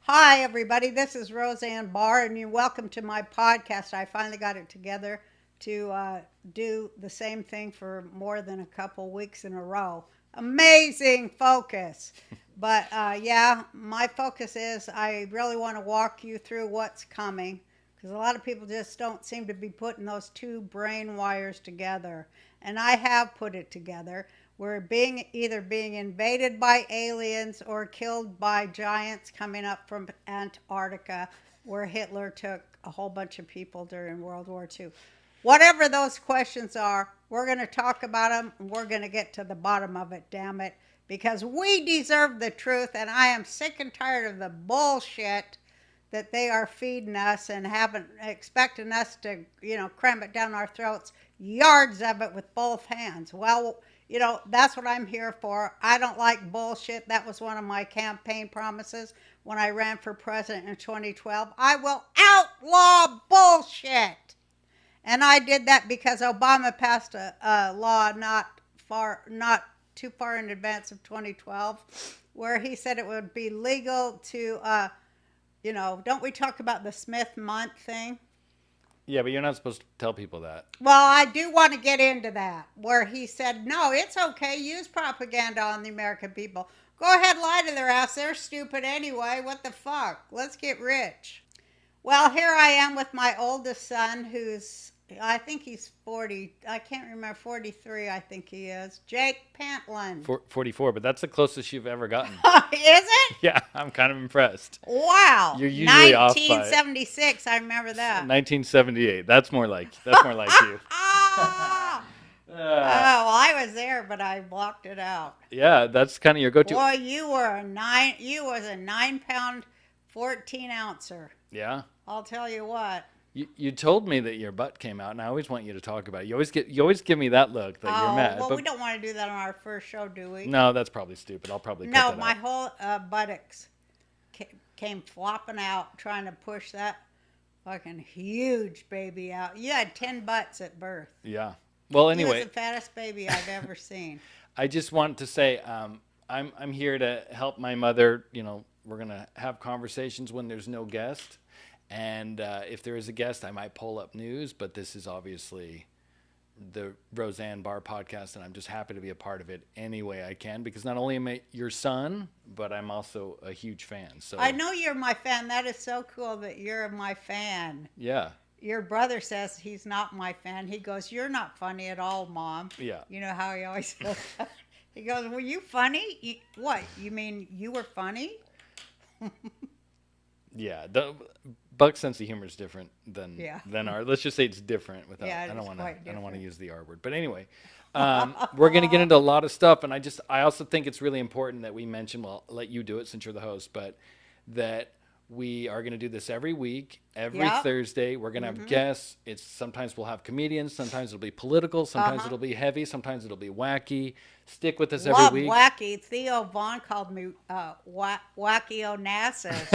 Hi, everybody. This is Roseanne Barr, and you're welcome to my podcast. I finally got it together to do the same thing for more than a couple weeks in a row. Amazing focus. But yeah, my focus is I really want to walk you through what's coming because a lot of people just don't seem to be putting those two brain wires together. And I have put it together. We're being invaded by aliens or killed by giants coming up from Antarctica, where Hitler took a whole bunch of people during World War II. Whatever those questions are, we're going to talk about them. And we're going to get to the bottom of it, damn it, because we deserve the truth, and I am sick and tired of the bullshit that they are feeding us and haven't expecting us to, cram it down our throats, yards of it with both hands. Well, that's what I'm here for. I don't like bullshit. That was one of my campaign promises when I ran for president in 2012. I will outlaw bullshit. And I did that because Obama passed a law not too far in advance of 2012, where he said it would be legal to, don't we talk about the Smith month thing? Yeah, but you're not supposed to tell people that. Well, I do want to get into that, where he said, no, it's okay. Use propaganda on the American people. Go ahead, lie to their ass. They're stupid anyway. What the fuck? Let's get rich. Well, here I am with my oldest son, I think he's 40. I can't remember, 43, I think he is. Jake Pantland. 44, but that's the closest you've ever gotten. Is it? Yeah, I'm kind of impressed. Wow. You're usually off by 1976, I remember that. 1978. That's more like you. Ah! Oh, well, I was there, but I blocked it out. Yeah, that's kind of your go-to. Boy, you was a 9-pound, 14-ouncer. Yeah. I'll tell you what. You told me that your butt came out, and I always want you to talk about it. You always give me that look that you're mad. Well, we don't want to do that on our first show, do we? No, that's probably stupid. I'll probably cut No, that my out. whole buttocks came flopping out trying to push that fucking huge baby out. You had 10 butts at birth. Yeah. Well, He was anyway, the fattest baby I've ever seen. I just want to say I'm here to help my mother. We're gonna have conversations when there's no guest. And if there is a guest, I might pull up news, but this is obviously the Roseanne Barr podcast, and I'm just happy to be a part of it any way I can, because not only am I your son, but I'm also a huge fan. So I know you're my fan. That is so cool that you're my fan. yeah, Your brother says he's not my fan. He goes, "You're not funny at all, Mom." yeah. You know how he always says that? He goes, "Were you funny? What? You mean you were funny?" Yeah, Buck's sense of humor is different than Yeah. our. Let's just say it's different. Without Yeah, I don't it's want quite to. I don't want to different. use the R word. But anyway, we're gonna get into a lot of stuff, and I also think it's really important that we mention. Well, I'll let you do it since you're the host, but that we are gonna do this every week, every Yep. Thursday. We're gonna have guests. Sometimes we'll have comedians. Sometimes it'll be political. Sometimes it'll be heavy. Sometimes it'll be wacky. Stick with us every Love week. wacky. Theo Vaughn called me Wacky Onassis.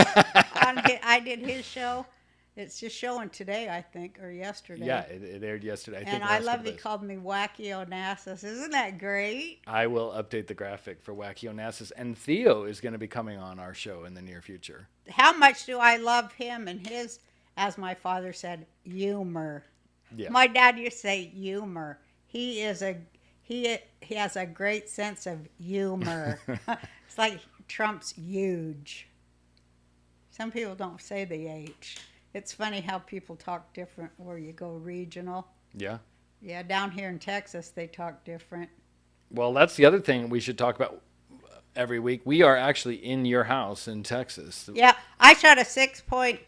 I did his show. It's just showing today, I think, or yesterday. Yeah, it aired yesterday. I think And I last love couple he days. called me Wacky Onassis. Isn't that great? I will update the graphic for Wacky Onassis. And Theo is going to be coming on our show in the near future. How much do I love him and his, as my father said, humor. Yeah. My dad used to say humor. He has a great sense of humor. It's like Trump's huge. Some people don't say the H. It's funny how people talk different where you go regional. Yeah. Yeah, down here in Texas, they talk different. Well, that's the other thing we should talk about every week. We are actually in your house in Texas. Yeah, I shot a 6-point,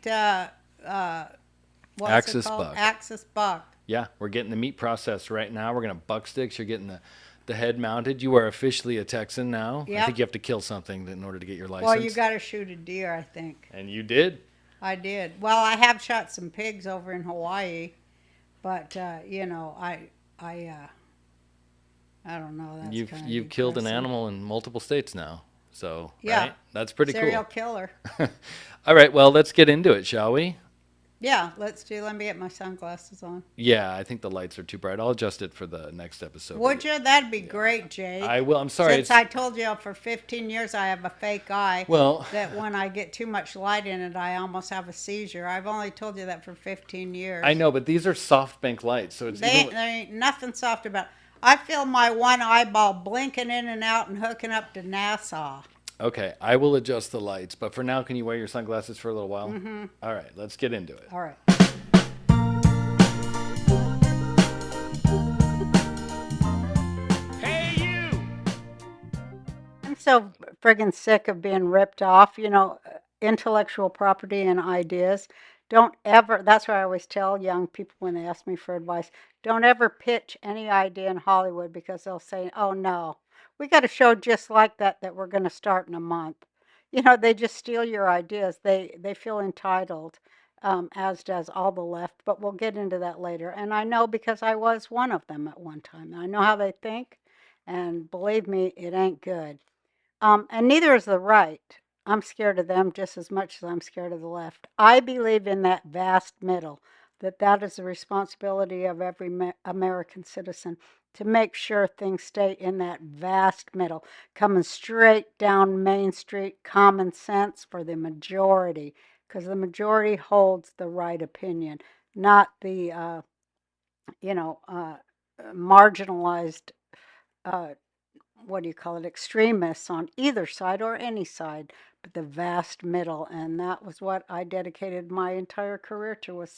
what's Axis it called? buck. Axis buck. Yeah, we're getting the meat process right now. We're going to buck sticks. You're getting the head mounted. You are officially a Texan now. I Yep. think you have to kill something in order to get your license. Well, you got to shoot a deer, I think. And you did. I did. Well, I have shot some pigs over in Hawaii, but I don't know. That's You've killed an depressing. animal in multiple states now. So, Yeah. right? That's pretty Serial cool. killer. All right, well, let's get into it, shall we? Yeah, let's do. Let me get my sunglasses on. Yeah, I think the lights are too bright. I'll adjust it for the next episode. But Would you? That'd be yeah, great, I Jake. will. I'm sorry. Since It's I told you for 15 years I have a fake eye, well, that when I get too much light in it, I almost have a seizure. I've only told you that for 15 I years. know, but these are SoftBank lights, so it's even. There ain't nothing soft about it. I feel my one eyeball blinking in and out and hooking up to NASA. Okay, I will adjust the lights, but for now, can you wear your sunglasses for a little while? Mm-hmm. All right, let's get into it. All right. Hey, you! I'm so friggin' sick of being ripped off. Intellectual property and ideas. Don't ever, that's why I always tell young people when they ask me for advice, don't ever pitch any idea in Hollywood because they'll say, oh no, we got a show just like that we're going to start in a month. They just steal your ideas. They feel entitled, as does all the left, but we'll get into that later. And I know because I was one of them at one time. I know how they think, and believe me, it ain't good. And neither is the right. I'm scared of them just as much as I'm scared of the left. I believe in that vast middle, that is the responsibility of every American citizen to make sure things stay in that vast middle, coming straight down Main Street, common sense for the majority, because the majority holds the right opinion, not the you know marginalized uh, what do you call it, extremists on either side or any side, but the vast middle. And that was what I dedicated my entire career to, was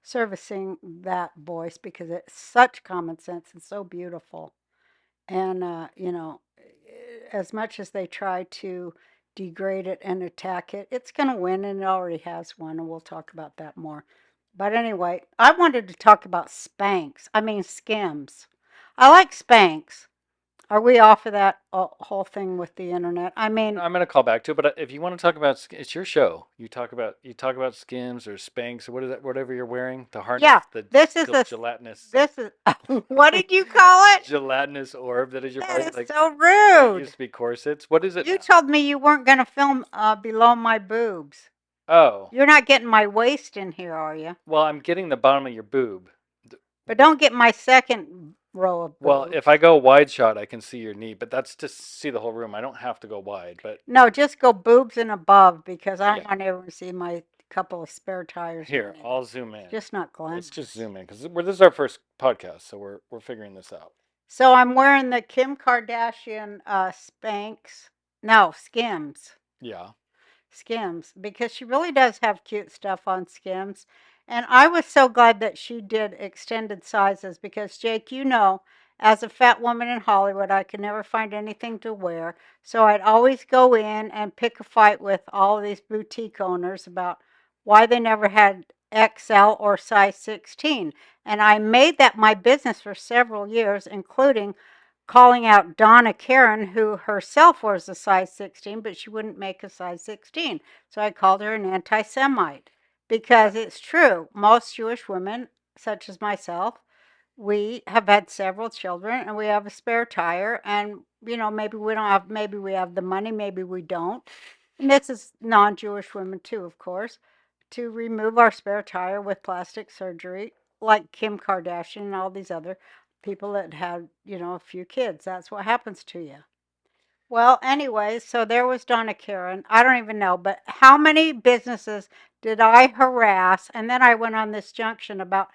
servicing that voice because it's such common sense and so beautiful. And, as much as they try to degrade it and attack it, it's going to win, and it already has won, and we'll talk about that more. But anyway, I wanted to talk about Skims. I like Spanx. Are we off of that whole thing with the internet? I No, mean, I'm gonna call back to it, but if you want to talk about, it's your show. You talk about Skims or Spanx or what is that? Whatever you're wearing, the harness, yeah, the this is a, gelatinous, this is, what did you call it? gelatinous orb that is your That body. is Like so it rude. used to be corsets. What is it You now? told me you weren't going to film below my boobs. Oh, You're not getting my waist in here, are you? well, I'm getting the bottom of your boob. D- But don't get my second row of Well, if boobs. I go wide shot, I can see your knee, but that's to see the whole room. I don't have to go wide, but No, just go boobs and above because I yeah. don't want everyone to see my couple of spare tires Here, down in I'll there. zoom in. Just not Let's just glamorous. zoom in because this is our first podcast, so we're figuring this out. So I'm wearing the Kim Kardashian Spanx. No, Skims. Yeah. Skims, because she really does have cute stuff on Skims. And I was so glad that she did extended sizes because, Jake, as a fat woman in Hollywood, I could never find anything to wear. So I'd always go in and pick a fight with all of these boutique owners about why they never had XL or size 16. And I made that my business for several years, including calling out Donna Karen, who herself was a size 16, but she wouldn't make a size 16. So I called her an anti Semite because it's true. Most Jewish women, such as myself, we have had several children and we have a spare tire. And, maybe we don't have, maybe we have the money, maybe we don't. And this is non Jewish women too, of course, to remove our spare tire with plastic surgery, like Kim Kardashian and all these other people that had, a few kids. That's what happens to you. Well, anyway, so there was Donna Karen. I don't even know, but how many businesses did I harass? And then I went on this junction about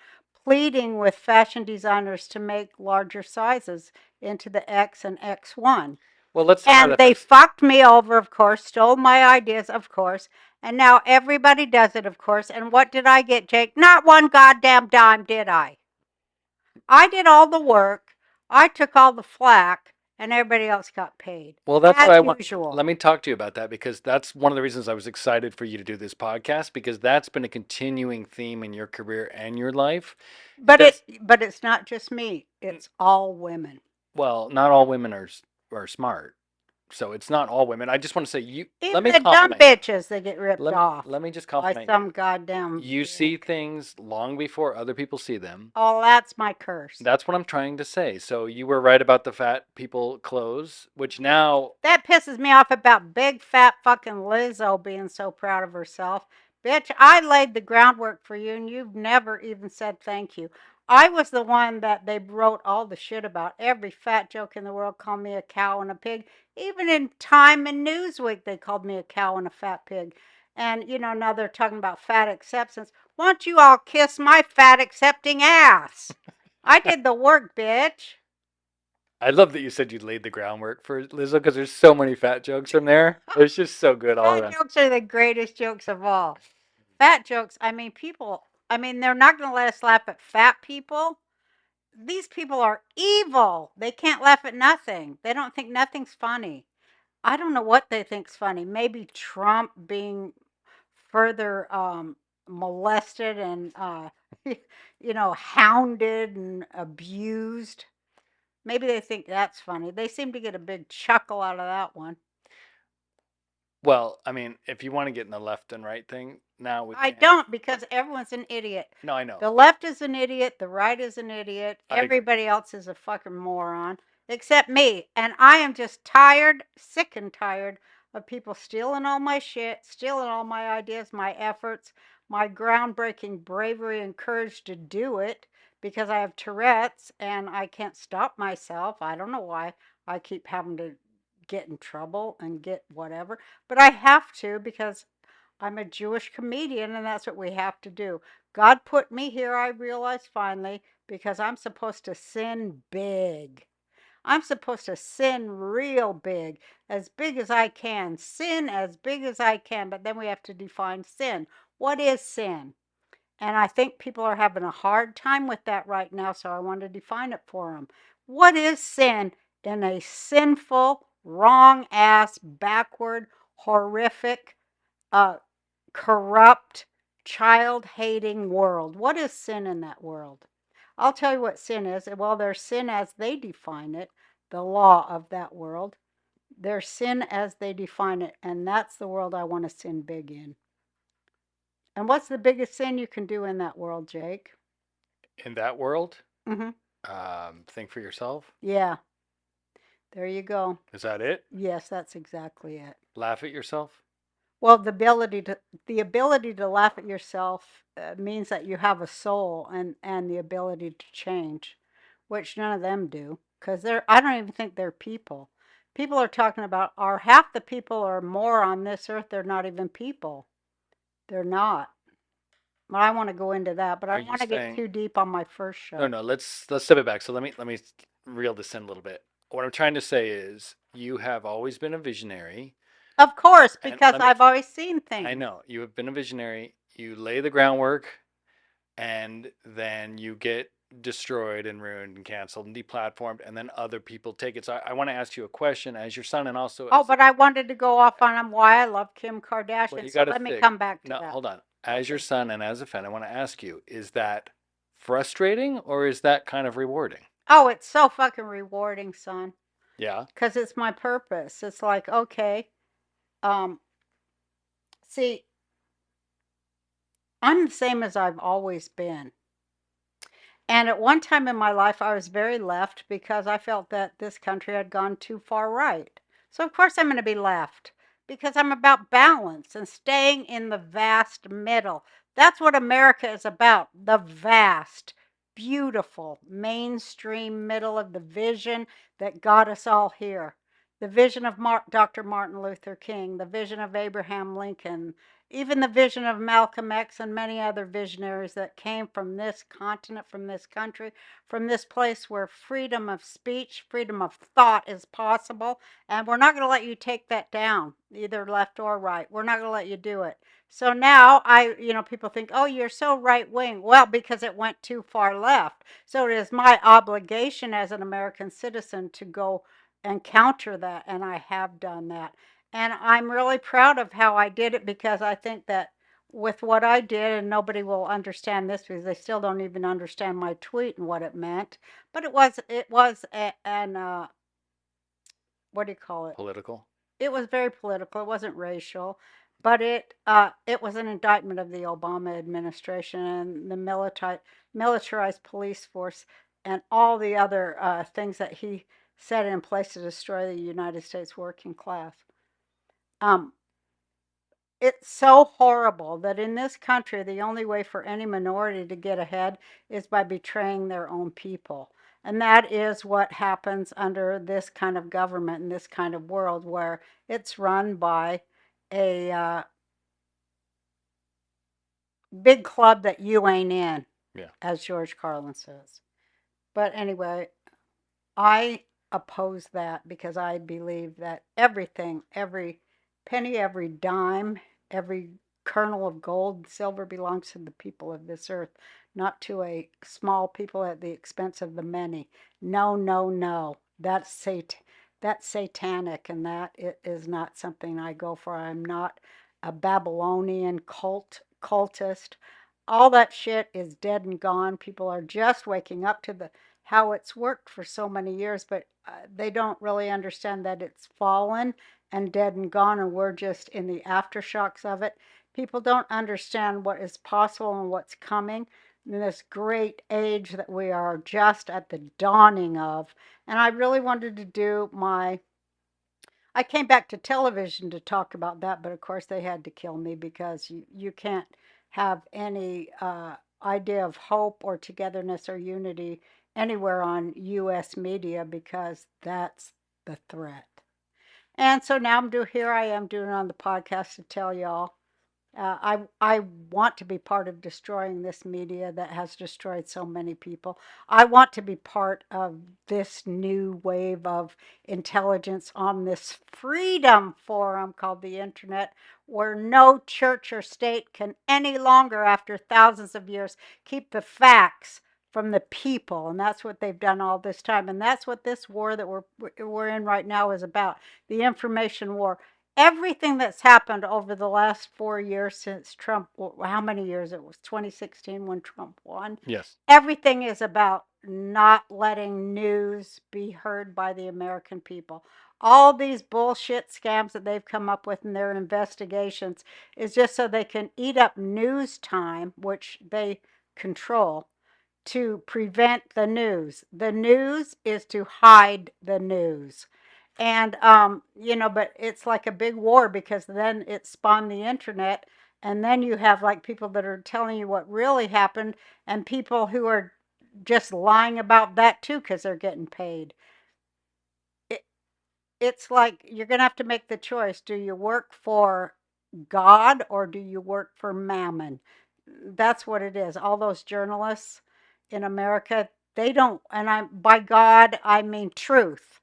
pleading with fashion designers to make larger sizes into the X and X1. Well, let's talk about And that they first. fucked me over, of course, stole my ideas, of course. And now everybody does it, of course. And what did I get, Jake? Not one goddamn dime, did I? I did all the work. I took all the flack, and everybody else got paid, Well, that's what as I want. usual. Let me talk to you about that because that's one of the reasons I was excited for you to do this podcast because that's been a continuing theme in your career and your life. But That's it's not just me. It's all women. well, not all women are smart, so it's not all women. I just want to say you. Let Even me the dumb compliment you. bitches that get ripped off Let me just by compliment you. some goddamn You see dick. things long before other people see them. Oh, that's my curse. That's what I'm trying to say. So you were right about the fat people clothes, which now That pisses me off about big fat fucking Lizzo being so proud of herself Bitch, I laid the groundwork for you and you've never even said thank you. I was the one that they wrote all the shit about. Every fat joke in the world called me a cow and a pig. Even in Time and Newsweek, they called me a cow and a fat pig. And, now they're talking about fat acceptance. Why don't you all kiss my fat accepting ass? I did the work, bitch. I love that you said you laid the groundwork for Lizzo because there's so many fat jokes from there. It's just so good all Fat around. jokes are the greatest jokes of all. Fat jokes, they're not going to let us laugh at fat people. These people are evil. They can't laugh at nothing. They don't think nothing's funny. I don't know what they think's funny. Maybe Trump being further molested and hounded and abused. Maybe they think that's funny. They seem to get a big chuckle out of that one. Well, I mean, if you want to get in the left and right thing, now we I can. don't because everyone's an idiot. No, I know. The left is an idiot, the right is an idiot, I agree. everybody else is a fucking moron except me. And I am just tired, sick and tired of people stealing all my shit, stealing all my ideas, my efforts, my groundbreaking bravery and courage to do it because I have Tourette's and I can't stop myself. I don't know why I keep having to get in trouble and get whatever, but I have to because I'm a Jewish comedian, and that's what we have to do. God put me here, I realize finally, because I'm supposed to sin big. I'm supposed to sin real big as I can, sin as big as I can, but then we have to define sin. What is sin? And I think people are having a hard time with that right now, so I want to define it for them. What is sin in a sinful, wrong ass, backward, horrific, uh, corrupt, child hating world? What is sin in that world? I'll tell you what sin is. Well, there's sin as they define it, the law of that world. There's sin as they define it, and that's the world I want to sin big in. And what's the biggest sin you can do in that world, Jake? In that world, Mm-hmm. think for yourself. Yeah, there you go. Is that it? Yes, that's exactly it. Laugh at yourself. Well, the ability to laugh at yourself means that you have a soul and the ability to change, which none of them do because I don't even think they're people. People are talking about are half the people or more on this earth, they're not even people. They're not. But I want to go into that, but I Are don't you want to get saying? too deep on my first No, show. no. Let's step it back. So let me reel this in a little bit. What I'm trying to say is, you have always been a visionary, Of course, and because let me. I've always seen I things. know you have been a visionary. You lay the groundwork, and then you get destroyed and ruined and canceled and deplatformed, and then other people take it. So I want to ask you a question as your son and also Oh, as. but I wanted to go off on why I love Kim Well, Kardashian, you so got to let me think. come back to No, that. hold on. As your Okay. son and as a fan, I want to ask you: is that frustrating or is that kind of rewarding? Oh, it's so fucking rewarding, son, Yeah. because it's my purpose. It's like, okay, um, see, I'm the same as I've always been. And at one time in my life, I was very left because I felt that this country had gone too far right. So, of course, I'm going to be left because I'm about balance and staying in the vast middle. That's what America is about, the vast, beautiful, mainstream middle of the vision that got us all here. The vision of Dr. Martin Luther King, the vision of Abraham Lincoln, even the vision of Malcolm X and many other visionaries that came from this continent, from this country, from this place where freedom of speech, freedom of thought is possible. And we're not going to let you take that down, either left or right. We're not going to let you do it. So now people think, oh, you're so right wing. Well, because it went too far left. So it is my obligation as an American citizen to go and counter that. And I have done that. And I'm really proud of how I did it because I think that with what I did, and nobody will understand this because they still don't even understand my tweet and what it meant. But it was an what do you call it? Political. It was very political. It wasn't racial, but it was an indictment of the Obama administration and the militarized police force and all the other things that he set in place to destroy the United States working class. Um, it's so horrible that in this country, the only way for any minority to get ahead is by betraying their own people. And that is what happens under this kind of government in this kind of world where it's run by a big club that you ain't in, Yeah. as George Carlin says. But anyway, I oppose that because I believe that everything, every penny, every dime, every kernel of gold and silver belongs to the people of this earth, not to a small people at the expense of the many. No, no, no. That's satanic, and that is not something I go for. I'm not a Babylonian cultist. All that shit is dead and gone. People are just waking up to the how it's worked for so many years, but they don't really understand that it's fallen and dead and gone, and we're just in the aftershocks of it. People don't understand what is possible and what's coming in this great age that we are just at the dawning of. And I really wanted to do my I came back to television to talk about that, but of course they had to kill me because you can't have any idea of hope or togetherness or unity anywhere on U.S. media because that's the threat. And so now here I am doing it on the podcast to tell y'all I want to be part of destroying this media that has destroyed so many people. I want to be part of this new wave of intelligence on this freedom forum called the internet, where no church or state can any longer, after thousands of years, keep the facts from the people. And that's what they've done all this time. And that's what this war that we're in right now is about, the information war. Everything that's happened over the last 4 years since Trump, how many years it was, 2016 when Trump won, Yes. everything is about not letting news be heard by the American people. All these bullshit scams that they've come up with in their investigations is just so they can eat up news time, which they control, to prevent the news. The news is to hide the news. And but it's like a big war because then it spawned the internet, and then you have like people that are telling you what really happened, and people who are just lying about that too because they're getting paid. It, it's like you're gonna have to make the choice. Do you work for God or do you work for Mammon? That's what it is. All those journalists in America, they don't, and I by God I mean truth.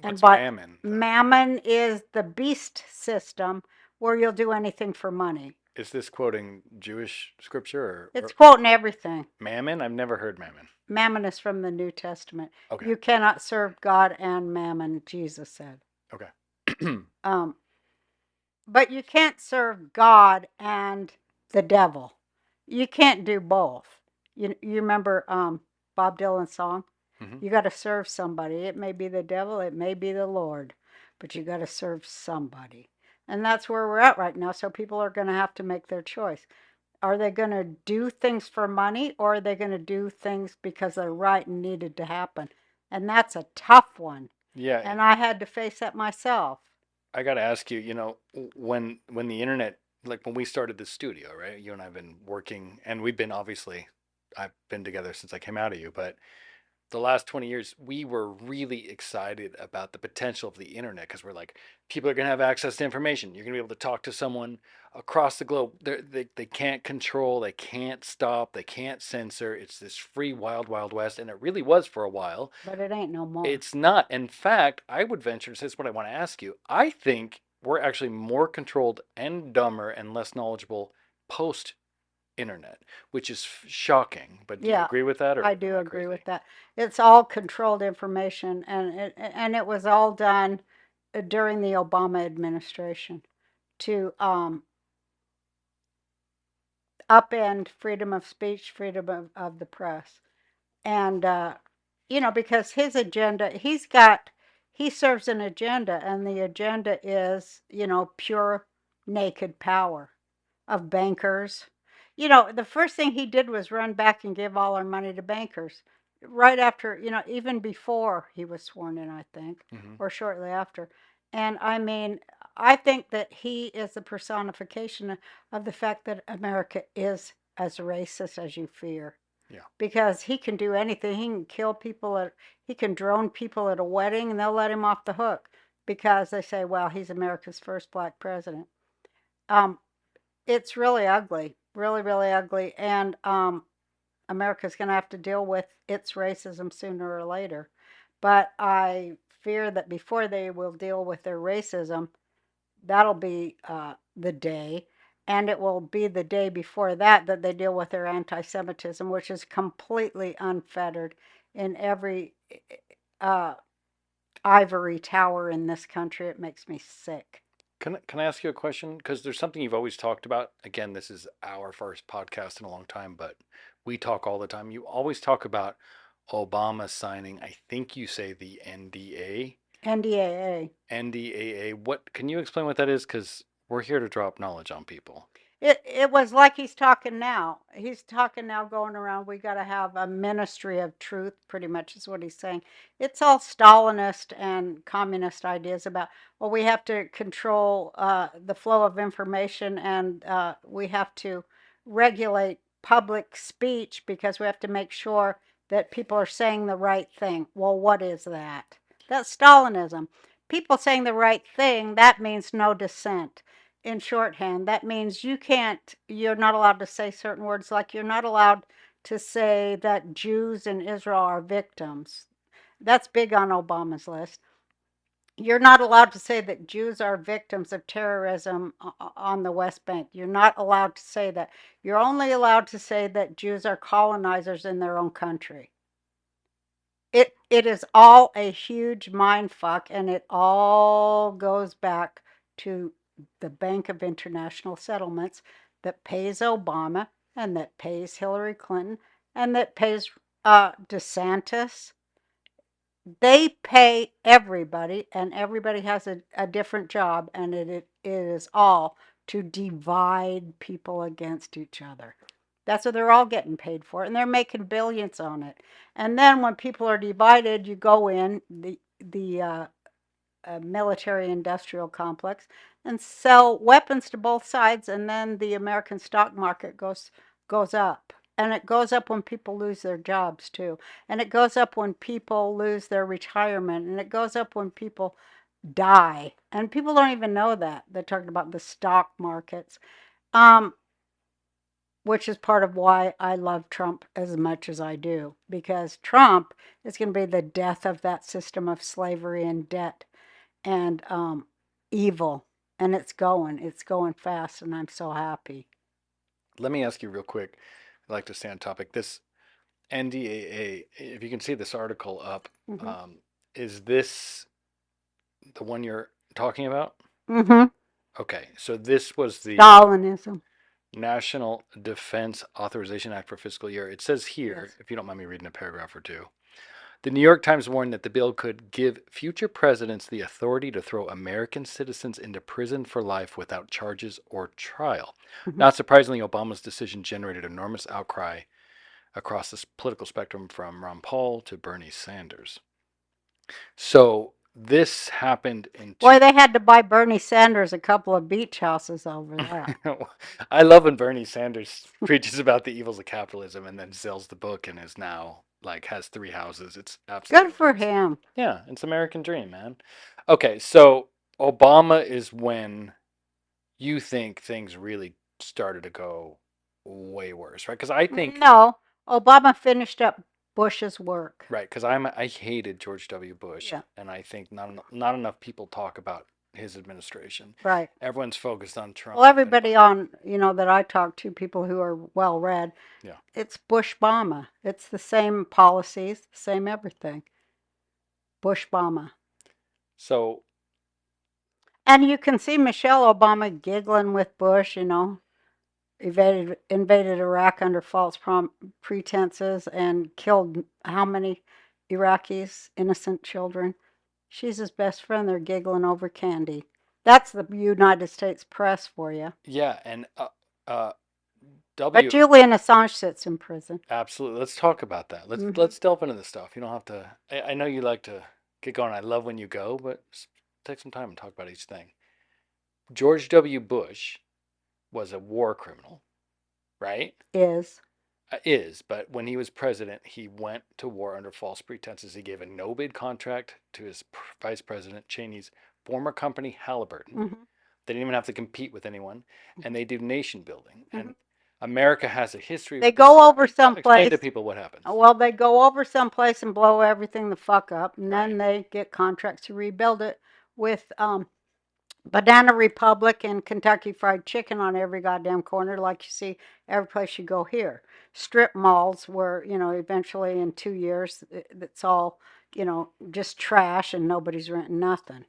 And What's by mammon, though? Mammon is the beast system where you'll do anything for money. Is this quoting Jewish scripture It's or quoting everything. mammon? I've never heard mammon. Mammon is from the New Testament. Okay. You cannot serve God and mammon, Jesus said. Okay. Um, but you can't serve God and the devil. You can't do both. You remember Bob Dylan's song? Hmm. You got to serve somebody. It may be the devil, it may be the Lord, but you got to serve somebody. And that's where we're at right now. So people are going to have to make their choice. Are they going to do things for money, or are they going to do things because they're right and needed to happen? And that's a tough one. Yeah, And I had to face that myself. I got to ask you, when the internet, like when we started the studio, right? You and I've been working, and we've been obviously, I've been together since I came out of you, but the last 20 years, we were really excited about the potential of the internet because we're like, people are going to have access to information. You're going to be able to talk to someone across the globe. They can't control, they can't stop, they can't censor. It's this free, wild, wild west. And it really was for a while. But it ain't no more. It's not. In fact, I would venture to say, this is what I want to ask you. I think we're actually more controlled and dumber and less knowledgeable post internet, which is shocking. But do you Yeah, agree with that, or I am do I agree crazy? with that. It's all controlled information, and it was all done during the Obama administration to upend freedom of speech, freedom of the press. And because his agenda, he serves an agenda, and the agenda is pure naked power of bankers. The first thing he did was run back and give all our money to bankers right after, even before he was sworn in, I think, Hmm. or shortly after. And I mean, I think that he is the personification of the fact that America is as racist as you fear. Yeah. Because he can do anything. He can kill people he can drone people at a wedding and they'll let him off the hook because they say, well, he's America's first black president. Um, it's really ugly, really, really ugly. And America's going to have to deal with its racism sooner or later. But I fear that before they will deal with their racism, that'll be the day. And it will be the day before that that they deal with their anti Semitism, which is completely unfettered in every uh, ivory tower in this country. It makes me sick. Can I ask you a question? Because there's something you've always talked about. Again, this is our first podcast in a long time, but we talk all the time. You always talk about Obama signing, I think you say the NDA. NDAA. NDAA. What can you explain what that is? Because we're here to drop knowledge on people. It was like he's talking now. He's talking now, going around. We got to have a ministry of truth. Pretty much is what he's saying. It's all Stalinist and communist ideas about. Well, we have to control the flow of information, and we have to regulate public speech because we have to make sure that people are saying the right thing. Well, what is that? That's Stalinism. People saying the right thing. That means no dissent in shorthand. That means you're not allowed to say certain words, like you're not allowed to say that Jews in Israel are victims. That's big on Obama's list. You're not allowed to say that Jews are victims of terrorism on the West Bank. You're not allowed to say that. You're only allowed to say that Jews are colonizers in their own country. It is all a huge mind fuck, and it all goes back to the Bank of International Settlements that pays Obama and that pays Hillary Clinton and that pays DeSantis. They pay everybody, and everybody has a different job, and it is all to divide people against each other. That's what they're all getting paid for, and they're making billions on it. And then when people are divided, you go in the military industrial complex and sell weapons to both sides, and then the American stock market goes up. And it goes up when people lose their jobs too. And it goes up when people lose their retirement. And it goes up when people die. And people don't even know that. They're talking about the stock markets. Um, which is part of why I love Trump as much as I do, because Trump is going to be the death of that system of slavery and debt and evil. And it's going fast, and I'm so happy. Let me ask you real quick. I'd like to stay on topic. This NDAA, if you can see this article up, Mm-hmm. is this the one you're talking about? Mm-hmm. Okay, so this was the Stalinism. National Defense Authorization Act for fiscal year. It says here, Yes. if you don't mind me reading a paragraph or two, the New York Times warned that the bill could give future presidents the authority to throw American citizens into prison for life without charges or trial. Mm-hmm. Not surprisingly, Obama's decision generated enormous outcry across the political spectrum from Ron Paul to Bernie Sanders. So this happened in. Boy, they had to buy Bernie Sanders a couple of beach houses over there. I love when Bernie Sanders preaches about the evils of capitalism and then sells the book and is now like has 3 houses. It's absolutely Good for him. yeah, it's American dream, man. Okay, so Obama is when you think things really started to go way worse, right? Because I think No, Obama finished up Bush's work. right, because I hated George W. Bush, Yeah, and I think not enough people talk about his administration. right. Everyone's focused on Trump. Well, everybody on, that I talk to, people who are well read, Yeah. it's Bush-Bama. It's the same policies, the same everything. Bush-Bama. So And you can see Michelle Obama giggling with Bush, invaded Iraq under false pretenses and killed how many Iraqis, innocent children. She's his best friend. They're giggling over candy. That's the United States press for you. yeah, and But W Julian Assange sits in prison. absolutely. Let's talk about that. Let's delve into this stuff. You don't have to. I know you like to get going. I love when you go, but take some time and talk about each thing. George W. Bush was a war criminal, right? Is, but when he was president, he went to war under false pretenses. He gave a no bid contract to his vice president, Cheney's former company, Halliburton. Mm-hmm. They didn't even have to compete with anyone, and they do nation building. Mm-hmm. And America has a history. They go over someplace. Explain to people what happens. Well, they go over someplace and blow everything the fuck up, and then they get contracts to rebuild it with Banana Republic and Kentucky Fried Chicken on every goddamn corner, like you see every place you go here. Strip malls where, eventually in 2 years, it's all, just trash and nobody's renting nothing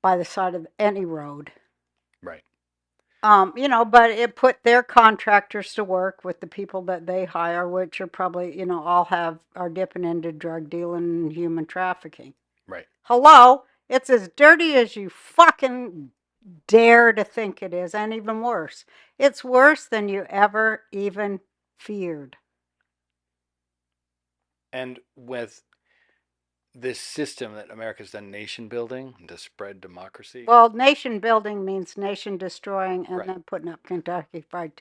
by the side of any road. Right. But it put their contractors to work with the people that they hire, which are probably, all are dipping into drug dealing and human trafficking. Right. Hello? It's as dirty as you fucking dare to think it is, and even worse. It's worse than you ever even feared. And with this system that America's done nation building to spread democracy. Well, nation building means nation destroying and then putting up Kentucky Fried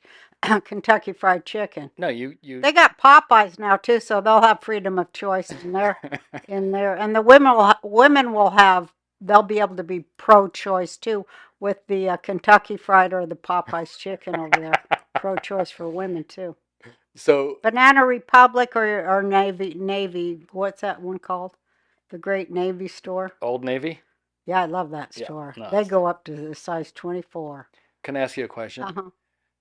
Chicken. No, you They got Popeyes now too, so they'll have freedom of choice in there, and the women will have. They'll be able to be pro-choice too with the Kentucky Fried or the Popeyes chicken over there. Pro-choice for women too. So Banana Republic or Navy. What's that one called? The Great Navy Store. Old Navy. Yeah, I love that store. Yeah, no, they go up to the size 24. Can I ask you a question? Uh-huh.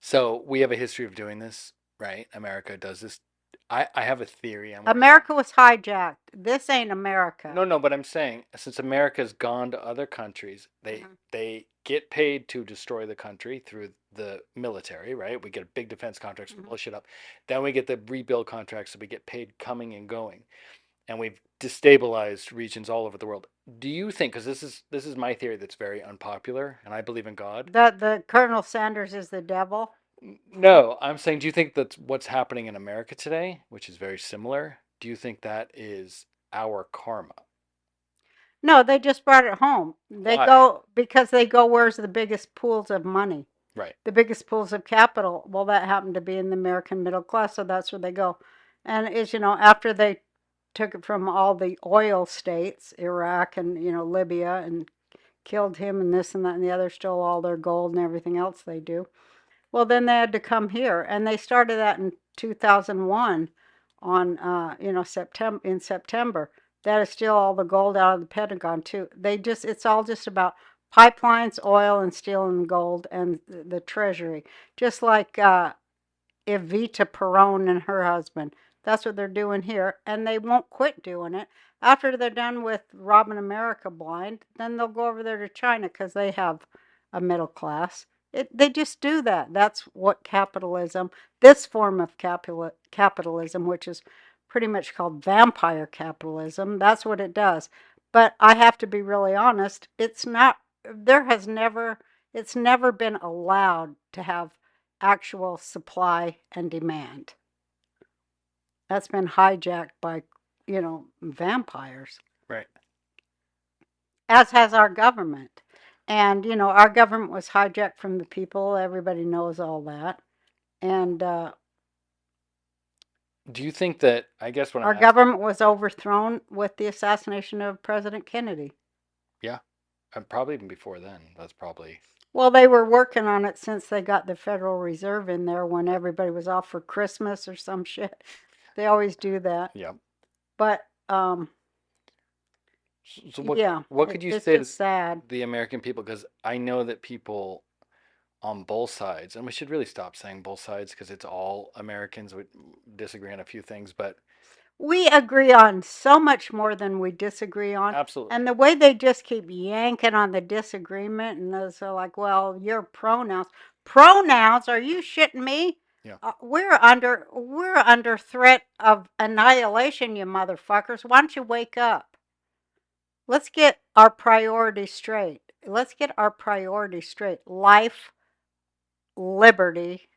So we have a history of doing this, right? America does this. I have a theory. America was hijacked. This ain't America. No, but I'm saying since America's gone to other countries, they get paid to destroy the country through the military, right? We get big defense contracts, blow shit up. Then we get the rebuild contracts, so we get paid coming and going, and we've destabilized regions all over the world. Do you think? Because this is my theory that's very unpopular, and I believe in God. That the Colonel Sanders is the devil. No, I'm saying, do you think that's what's happening in America today, which is very similar? Do you think that is our karma? No, they just brought it home. They go because they go where's the biggest pools of money. Right. The biggest pools of capital. Well, that happened to be in the American middle class, so that's where they go. And it's, after they took it from all the oil states, Iraq and, Libya, and killed him and this and that and the other, stole all their gold and everything else they do. Well, then they had to come here, and they started that in 2001 on, September. That is still all the gold out of the Pentagon, too. It's all just about pipelines, oil, and steel and gold, and the Treasury. Just like Evita Peron and her husband. That's what they're doing here, and they won't quit doing it. After they're done with robbing America blind, then they'll go over there to China because they have a middle class. They just do that. That's what capitalism, this form of capitalism, which is pretty much called vampire capitalism, that's what it does. But I have to be really honest, it's never been allowed to have actual supply and demand. That's been hijacked by, vampires. Right. As has our government. And, our government was hijacked from the people. Everybody knows all that. And do you think that, I guess what our government was overthrown with the assassination of President Kennedy? Yeah. And probably even before then. That's probably. Well, they were working on it since they got the Federal Reserve in there when everybody was off for Christmas or some shit. They always do that. Yeah. But, so what could you say to the American people? Because I know that people on both sides, and we should really stop saying both sides because it's all Americans. We disagree on a few things, but we agree on so much more than we disagree on. Absolutely. And the way they just keep yanking on the disagreement, and those are like, well, your pronouns. Pronouns? Are you shitting me? Yeah. We're under threat of annihilation, you motherfuckers. Why don't you wake up? Let's get our priorities straight. Life, liberty,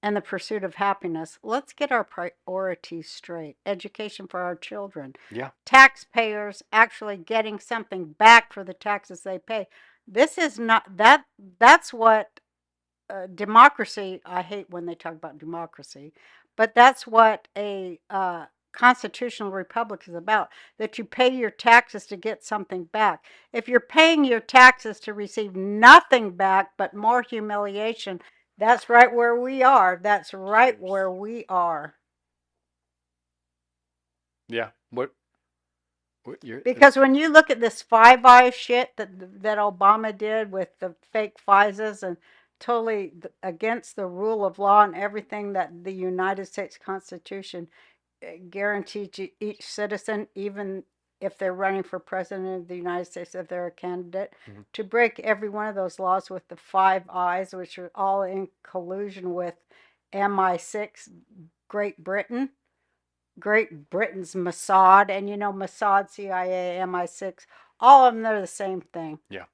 and the pursuit of happiness. Let's get our priorities straight. Education for our children. Yeah. Taxpayers actually getting something back for the taxes they pay. This is not that. That's what democracy. I hate when they talk about democracy, but that's what a constitutional republic is about. That you pay your taxes to get something back. If you're paying your taxes to receive nothing back but more humiliation, that's right where we are. That's right where we are. Yeah. What you're Because when you look at this Five Eyes shit that Obama did with the fake FISAs and totally against the rule of law and everything that the United States Constitution guarantees to each citizen, even if they're running for president of the United States, if they're a candidate, to break every one of those laws with the Five Eyes, which are all in collusion with MI6, Great Britain. Great Britain's Mossad, and Mossad, CIA, MI6, all of them, they're the same thing. Yeah.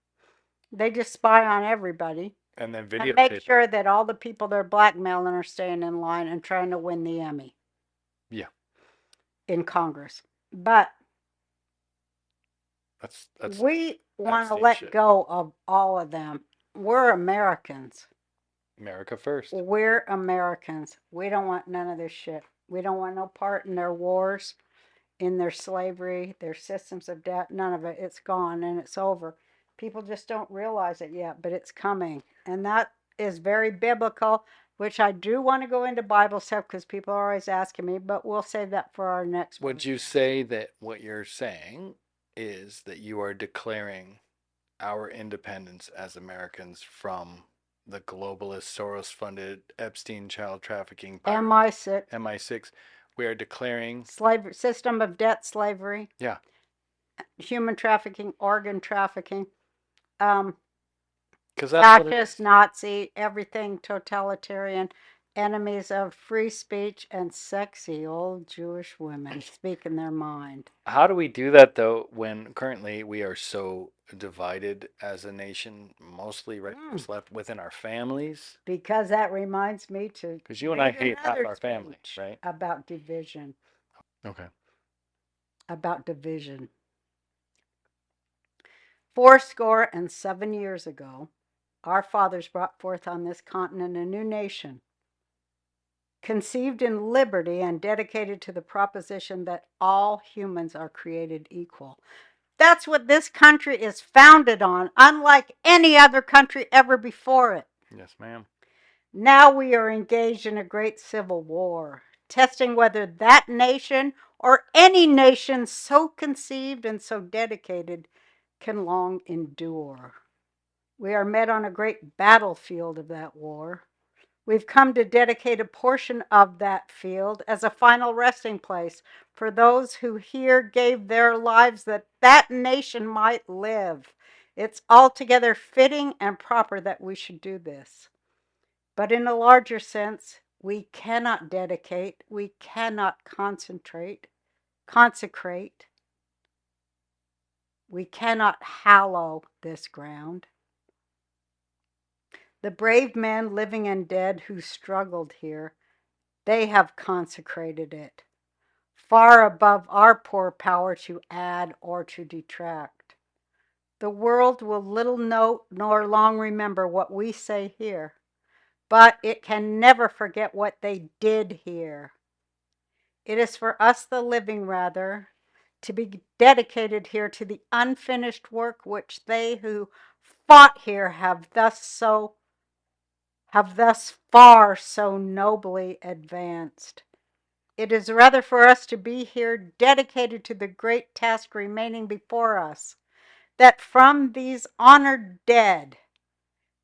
They just spy on everybody And then and make videotape. sure that all the people they're blackmailing are staying in line and trying to win the Emmy. Yeah. In Congress. But That's we want to Epstein let shit. go of all of them. We're Americans. America first. We're Americans. We don't want none of this shit. We don't want no part in their wars, in their slavery, their systems of debt, none of it. It's gone and it's over. People just don't realize it yet, but it's coming. And that is very biblical, which I do want to go into Bible stuff because people are always asking me, but we'll save that for our next one. Would you say that what you're saying is that you are declaring our independence as Americans from the globalist, Soros funded Epstein child trafficking MI6. MI6? We are declaring Slavery, system of debt, slavery. Yeah. Human trafficking, organ trafficking. Because that's what it Fascist, is. Nazi, everything totalitarian, enemies of free speech, and sexy old Jewish women speaking their mind. How do we do that though when currently we are so divided as a nation, mostly right what's left within our families? Because that reminds me to Because you and I read hate half another our family, speech right? about division. Okay. About division. 7 years ago, our fathers brought forth on this continent a new nation, conceived in liberty and dedicated to the proposition that all humans are created equal. That's what this country is founded on, unlike any other country ever before it. Yes, ma'am. Now we are engaged in a great civil war, testing whether that nation or any nation so conceived and so dedicated can long endure. We are met on a great battlefield of that war. We've come to dedicate a portion of that field as a final resting place for those who here gave their lives that that nation might live. It's altogether fitting and proper that we should do this. But in a larger sense, we cannot dedicate, we cannot consecrate, we cannot hallow this ground. The brave men, living and dead, who struggled here, they have consecrated it, far above our poor power to add or to detract. The world will little note nor long remember what we say here, but it can never forget what they did here. It is for us, the living, rather, to be dedicated here to the unfinished work which they who fought here have thus far so nobly advanced. It is rather for us to be here dedicated to the great task remaining before us, that from these honored dead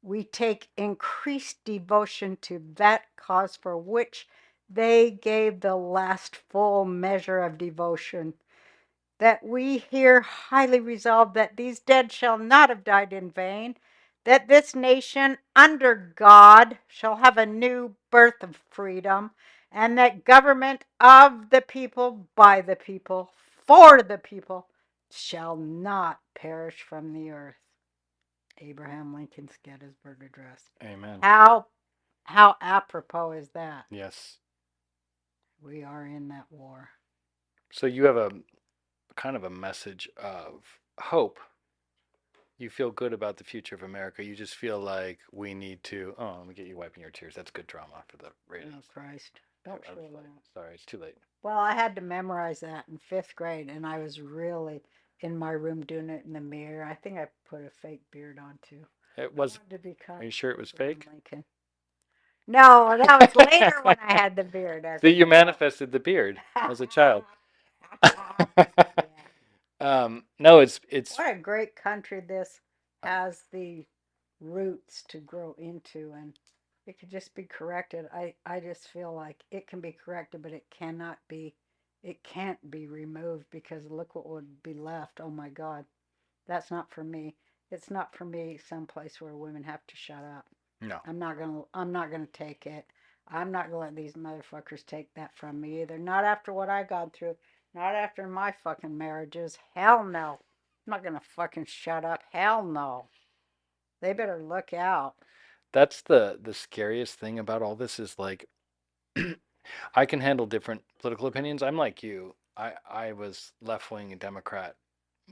we take increased devotion to that cause for which they gave the last full measure of devotion, that we here highly resolve that these dead shall not have died in vain, that this nation under God shall have a new birth of freedom, and that government of the people, by the people, for the people, shall not perish from the earth. Abraham Lincoln's Gettysburg Address. Amen. How How apropos is that? Yes. We are in that war. So you have a kind of a message of hope. You feel good about the future of America. You just feel like we need to. Oh, let me get you wiping your tears. That's good drama for the Oh, ratings. Christ. Don't show that. Sorry, it's too late. Well, I had to memorize that in fifth grade, and I was really in my room doing it in the mirror. I think I put a fake beard on too. It I was. wanted to be kind Are you of sure it was Abraham fake? Lincoln. No, that was later when I had the beard. See, you Okay. manifested the beard as a child. Yeah. No, it's What a great country this has the roots to grow into, and it could just be corrected. I just feel like it can be corrected, but it can't be removed because look what would be left. Oh my God. That's not for me. It's not for me someplace where women have to shut up. no. I'm not gonna take it. I'm not gonna let these motherfuckers take that from me either. Not after what I gone through. Not after my fucking marriages. Hell no. I'm not gonna fucking shut up. Hell no. They better look out. That's the scariest thing about all this is like I can handle different political opinions. I'm like you. I was left wing and Democrat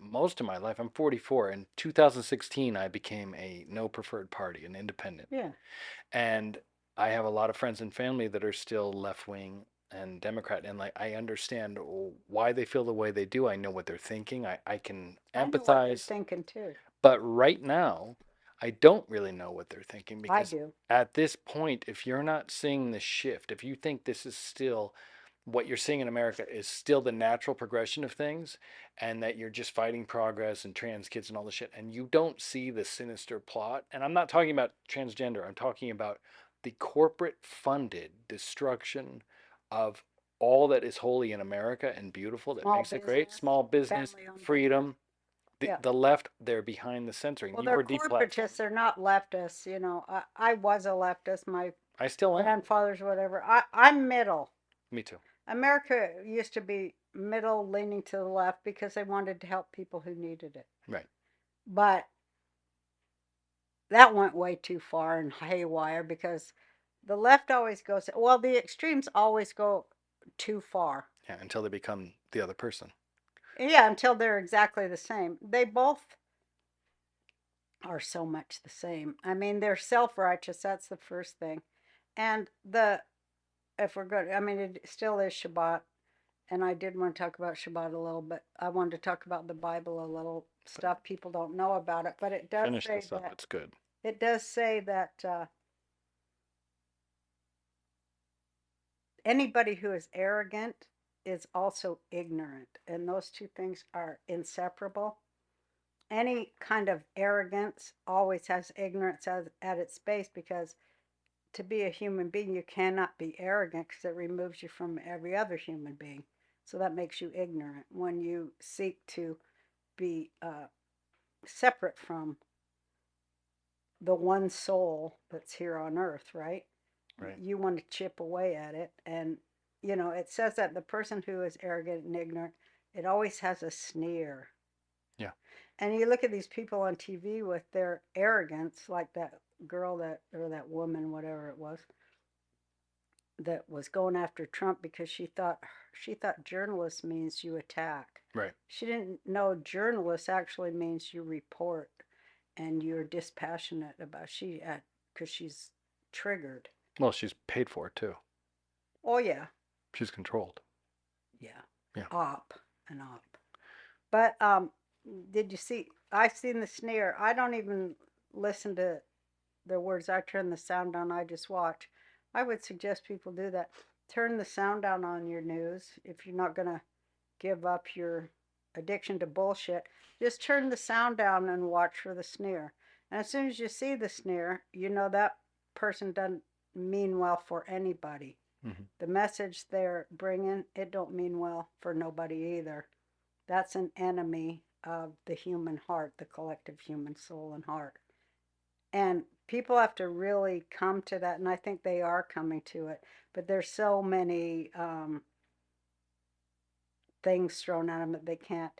most of my life. I'm 44. In 2016, I became a no preferred party, an independent. Yeah. And I have a lot of friends and family that are still left wing and Democrat, and like I understand why they feel the way they do. I know what they're thinking. I can I know what they're empathize. thinking too. But right now, I don't really know what they're thinking I because do. at this point, if you're not seeing the shift, if you think this is still what you're seeing in America is still the natural progression of things, and that you're just fighting progress and trans kids and all the shit, and you don't see the sinister plot, and I'm not talking about transgender, I'm talking about the corporate funded destruction of all that is holy in America and beautiful that Small makes it great business, small business, family owned business. freedom. The, Yeah. the left, they're behind the censoring. Well, You they're were deplatformed. corporatists. They're not leftists. You know, I was a leftist. My I still am. grandfather's whatever. I'm middle. Me too. America used to be middle leaning to the left because they wanted to help people who needed it. Right. But that went way too far and haywire because the left always goes, well, the extremes always go too far. Yeah, until they become the other person. Yeah, until they're exactly the same. They both are so much the same. I mean, they're self righteous. That's the first thing. And if we're good, I mean, it still is Shabbat. And I did want to talk about Shabbat a little bit. I wanted to talk about the Bible a little stuff people don't know about it, but Finish this up. It's good. it does say that anybody who is arrogant is also ignorant, and those two things are inseparable. Any kind of arrogance always has ignorance at its base because to be a human being, you cannot be arrogant because it removes you from every other human being. So that makes you ignorant when you seek to be separate from the one soul that's here on earth, right? Right. You want to chip away at it. And, you know, it says that the person who is arrogant and ignorant, it always has a sneer. Yeah. And you look at these people on TV with their arrogance, like that girl or that woman, whatever it was, that was going after Trump because she thought journalist means you attack. Right. She didn't know journalist actually means you report and you're dispassionate about because she's triggered. Well, she's paid for it too. Oh yeah, She's controlled. yeah, Yeah. op and op. But did you see? I've seen the sneer. I don't even listen to their words. I turn the sound down. I just watch. I would suggest people do that. Turn the sound down on your news if you're not gonna give up your addiction to bullshit. Just turn the sound down and watch for the sneer. And as soon as you see the sneer, you know that person doesn't mean well for anybody. Mm-hmm. The message they're bringing, it don't mean well for nobody either. That's an enemy of the human heart, the collective human soul and heart. And people have to really come to that, and I think they are coming to it. But there's so many things thrown at them that they can't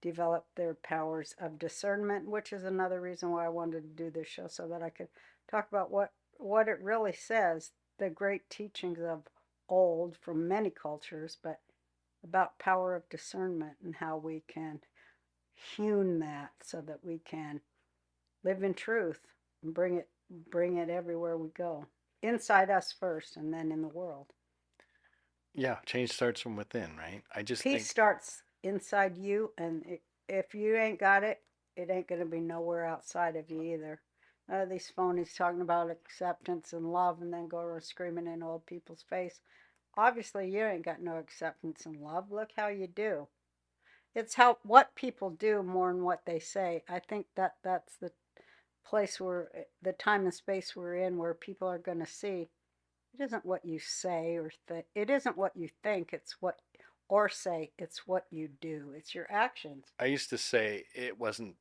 develop their powers of discernment, which is another reason why I wanted to do this show so that I could talk about what what it really says, the great teachings of old from many cultures, but about power of discernment and how we can hewn that so that we can live in truth and bring it everywhere we go. Inside us first and then in the world. Yeah, change starts from within, right? I just Peace think starts inside you, and if you ain't got it, it ain't going to be nowhere outside of you either. These phonies talking about acceptance and love and then go screaming in old people's face. Obviously, you ain't got no acceptance and love. Look how you do. It's how what people do more than what they say. I think that's the place where the time and space we're in, where people are going to see it isn't what you say or think. It isn't what you think. It's what or say. It's what you do. It's your actions. I used to say it wasn't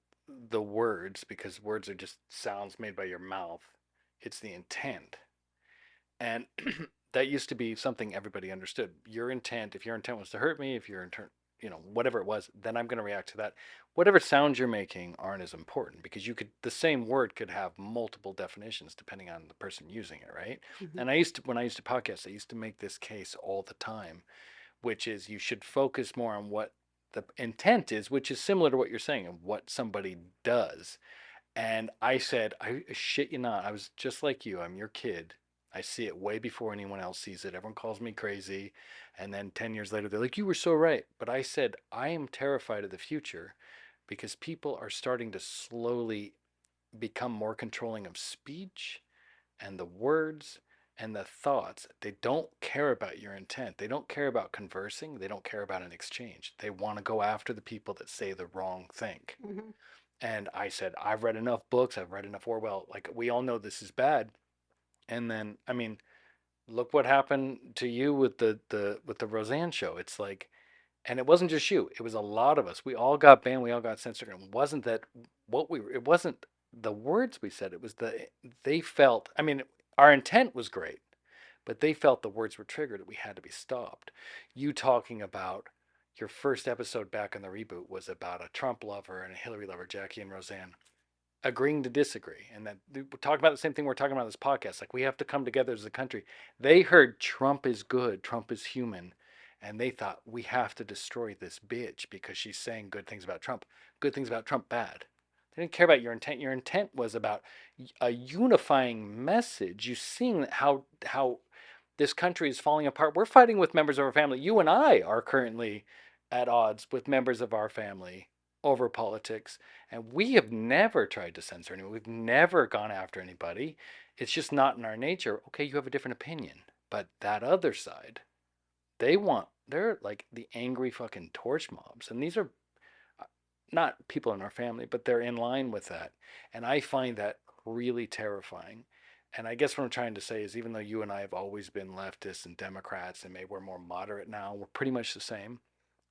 the words because words are just sounds made by your mouth. It's the intent. And that used to be something everybody understood. Your intent, if your intent was to hurt me, if your intent, whatever it was, then I'm going to react to that. Whatever sounds you're making aren't as important because the same word could have multiple definitions depending on the person using it, right? Mm-hmm. And when I used to podcast, I used to make this case all the time, which is you should focus more on what the intent is, which is similar to what you're saying and what somebody does. And I said, I shit you not, I was just like you. I'm your kid. I see it way before anyone else sees it. Everyone calls me crazy. And then 10 years later, they're like, you were so right. But I said, I am terrified of the future because people are starting to slowly become more controlling of speech and the words and the thoughts. They don't care about your intent. They don't care about conversing. They don't care about an exchange. They want to go after the people that say the wrong thing. Mm-hmm. And I said, I've read enough books. I've read enough Orwell. Like, we all know this is bad. And then, I mean, look what happened to you with the Roseanne show. It's like, and it wasn't just you. It was a lot of us. We all got banned. We all got censored. And it wasn't that what we were. It wasn't the words we said. It was they felt. I mean, our intent was great, but they felt the words were triggered. That we had to be stopped. You talking about your first episode back in the reboot was about a Trump lover and a Hillary lover, Jackie and Roseanne, agreeing to disagree, and that we're talking about the same thing we're talking about in this podcast. Like, we have to come together as a country. They heard Trump is good, Trump is human, and they thought we have to destroy this bitch because she's saying good things about Trump. Good things about Trump, bad. They didn't care about your intent. Your intent was about a unifying message. You seeing how this country is falling apart. We're fighting with members of our family. You and I are currently at odds with members of our family over politics. And we have never tried to censor anyone. We've never gone after anybody. It's just not in our nature. Okay, you have a different opinion. But that other side, they're like the angry fucking torch mobs. And these are not people in our family, but they're in line with that. And I find that really terrifying. And I guess what I'm trying to say is, even though you and I have always been leftists and Democrats, and maybe we're more moderate now, we're pretty much the same.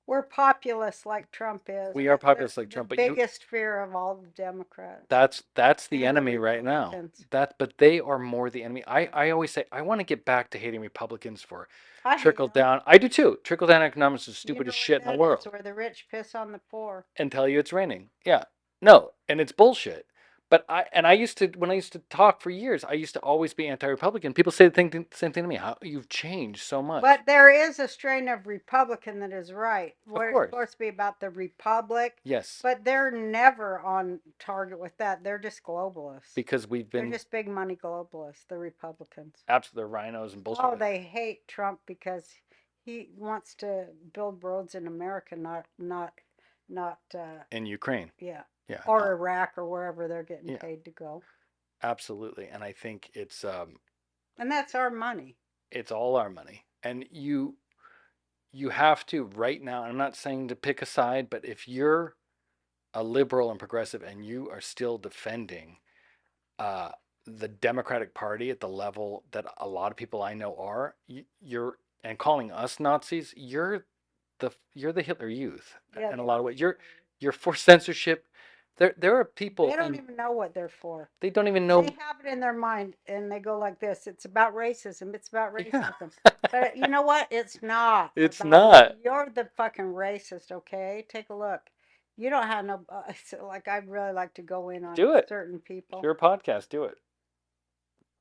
We're populist like Trump is. We are populist like The Trump, but biggest fear of all the Democrats that's the and the enemy right now. Republicans. But they are more the enemy. I always say I want to get back to hating Republicans for I hate trickle them. down. I do too. Trickle down economics is the You stupidest know what shit in the that is? world. Where the rich piss on the poor. And tell you it's raining. Yeah. No, and it's bullshit. But I used to, when I used to talk for years, I used to always be anti-Republican. People say same thing to me. How you've changed so much. But there is a strain of Republican that is right. Of We're course. supposed to be about the Republic, Yes. but they're never on target with that. They're just globalists. Because we've They're been just big money globalists, the Republicans. absolute rhinos and bullshit. Oh, they hate Trump because he wants to build roads in America, not In Ukraine. yeah, Yeah. or Iraq or wherever they're getting Yeah. paid to go. Absolutely. And I think And that's our money. it's all our money. And you have to right now, I'm not saying to pick a side, but if you're a liberal and progressive and you are still defending uh, the Democratic Party at the level that a lot of people I know are, you're and calling us Nazis, you're the Hitler Youth Yeah, in a they lot of are. ways. You're for censorship. There are people They don't and even know what they're for. they don't even They know. have it in their mind and they go like this. It's about racism. It's about Yeah, racism. But you know what? It's not it's about not. you're the fucking racist, okay? Take a look. You don't have no so like I'd really like to go in on Do it. certain It's people. your podcast. Do it.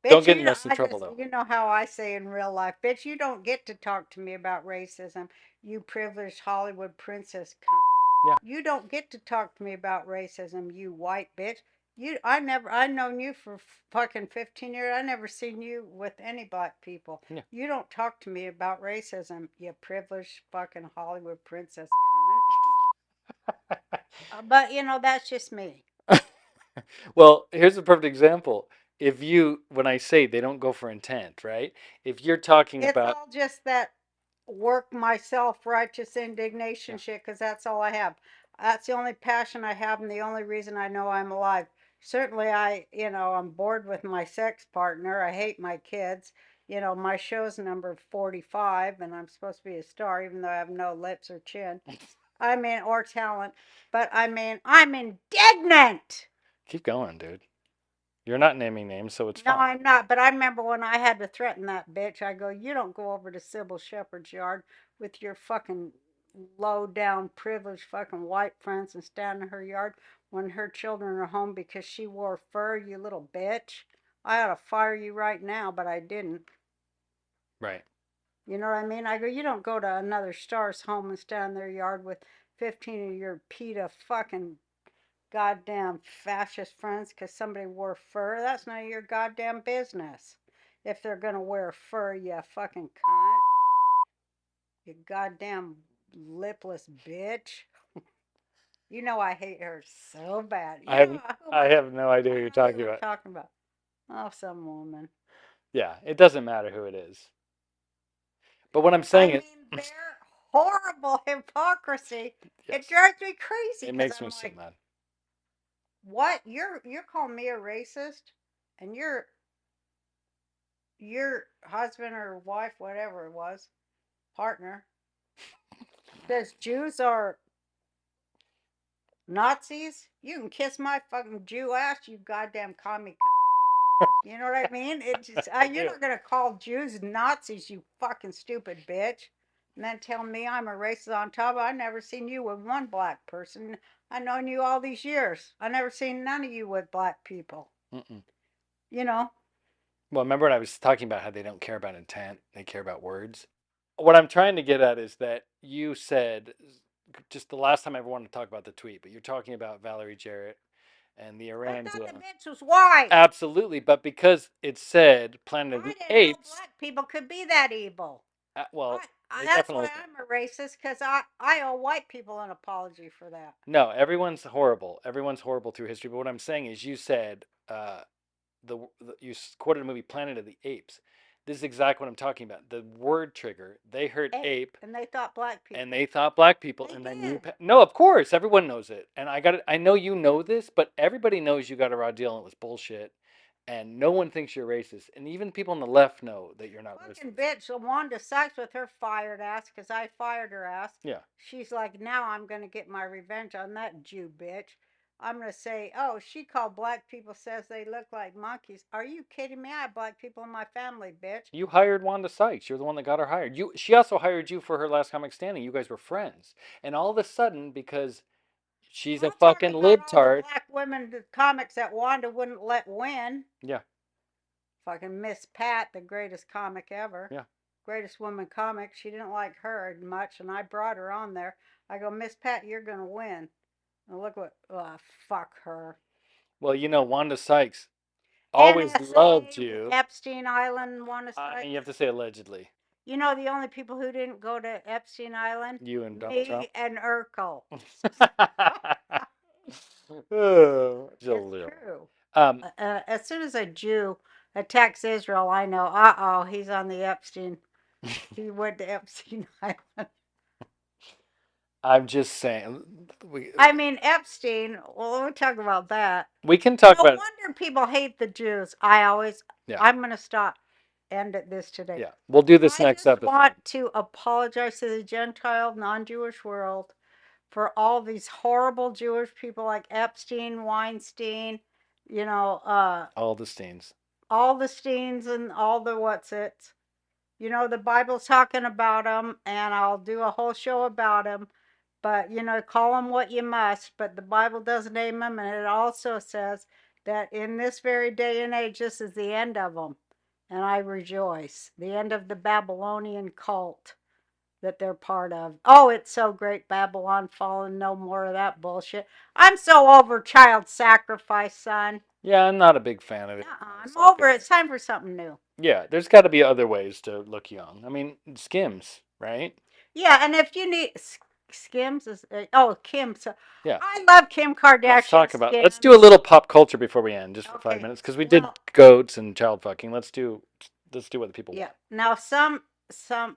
Don't Bitch, get you in know, us in trouble though. you know how I say in real life, bitch, you don't get to talk to me about racism, you privileged Hollywood princess. Yeah. You don't get to talk to me about racism, you white bitch. I known you for fucking 15 years. I never seen you with any black people. Yeah. You don't talk to me about racism, you privileged fucking Hollywood princess. But you know, that's just me. Well, here's a perfect example. If you, when I say they don't go for intent, right? If you're talking It's about, all just that work myself righteous indignation yeah, shit because that's all I have. That's the only passion I have and the only reason I know I'm alive. Certainly, I'm bored with my sex partner. I hate my kids. You know, my show's number 45 and I'm supposed to be a star even though I have no lips or chin. I mean, or talent. But I mean, I'm indignant. keep going, dude. You're not naming names, so it's No, fine. I'm not. But I remember when I had to threaten that bitch. I go, you don't go over to Sybil Shepherd's yard with your fucking low down, privileged fucking white friends and stand in her yard when her children are home because she wore fur, you little bitch. I ought to fire you right now, but I didn't. Right. You know what I mean? I go, you don't go to another star's home and stand in their yard with 15 of your PETA fucking goddamn fascist friends because somebody wore fur. That's none of your goddamn business. If they're gonna wear fur, you fucking cunt. You goddamn lipless bitch. You know I hate her so bad. I You have know who am I have no idea I who you're don't know talking who I'm about. talking about. Oh, some woman. Yeah, it doesn't matter who it is. But what I'm I saying is, mean, their horrible hypocrisy. It yes, drives me crazy it because makes me I'm so like, mad. what? You're calling me a racist, and your husband or wife, whatever it was, partner, says Jews are Nazis. You can kiss my fucking Jew ass, you goddamn commie. You know what I mean? It's just, I you're do. not gonna call Jews Nazis, you fucking stupid bitch, and then tell me I'm a racist on top. I never seen you with one black person. I known you all these years. I never seen none of you with black people. Mm-mm. You know, Well, remember when I was talking about how they don't care about intent, they care about words? What I'm trying to get at is that you said just the last time I ever wanted to talk about the tweet, but you're talking about Valerie Jarrett and the I Iran thought the deal. bitch was white. Absolutely, but because it said Planet of I the didn't know Apes, black people could be that evil. well, they That's definitely why can. I'm a racist because I owe white people an apology for that. No, everyone's horrible. Everyone's horrible through history. But what I'm saying is, you said you quoted a movie Planet of the Apes. This is exactly what I'm talking about. The word trigger. They heard Ape, ape and they thought black and people. they thought black people, They and then you did. no, of course, everyone knows it. And I got it. I know you know this, but everybody knows you got a raw deal and it was bullshit. And no one thinks you're racist. And even people on the left know that you're not Fucking racist. bitch, Wanda Sykes with her fired ass because I fired her ass. Yeah. She's like, now I'm going to get my revenge on that Jew bitch. I'm going to say, oh, she called black people, says they look like monkeys. Are you kidding me? I have black people in my family, bitch. You hired Wanda Sykes. You're the one that got her hired. She also hired you for her last comic standing. You guys were friends. And all of a sudden, because she's a I'll talk fucking about all the libtard. black women, the comics that Wanda wouldn't let win. Yeah. Fucking Miss Pat, the greatest comic ever. Yeah. Greatest woman comic. She didn't like her much, and I brought her on there. I go, Miss Pat, you're going to win. And look what, fuck her. Well, Wanda Sykes always loved NSA, you. Epstein Island, Wanda I mean, you Sykes. have to say allegedly. You know the only people who didn't go to Epstein Island? You and Donald Trump. Me and Urkel. Oh, It's Jaleel. true. Um, As soon as a Jew attacks Israel, I know, oh, he's on the Epstein. He went to Epstein Island. I'm just saying. We I mean, Epstein, well, let me talk about that. we can talk No about. wonder people hate the Jews. Yeah. I'm going to end at this today. Yeah. We'll do this I next just episode. want to apologize to the Gentile, non Jewish world for all these horrible Jewish people like Epstein, Weinstein, you know, All the stains. all the Steens and all the what's its. You know, the Bible's talking about them, and I'll do a whole show about them. But, call them what you must, but the Bible does name them, and it also says that in this very day and age, this is the end of them. And I rejoice. The end of the Babylonian cult that they're part of. Oh, it's so great, Babylon fallen, no more of that bullshit. I'm so over child sacrifice, son. Yeah, I'm not a big fan of it. I'm over it. It's time for something new. Yeah, there's got to be other ways to look young. I mean, Skims, right? Yeah, and if you need Skims is Kim. So Yeah. I love Kim Kardashian. Let's do a little pop culture before we end, just for 5 minutes, because we did Well, goats and child fucking. Let's do what the people yeah. want. Now some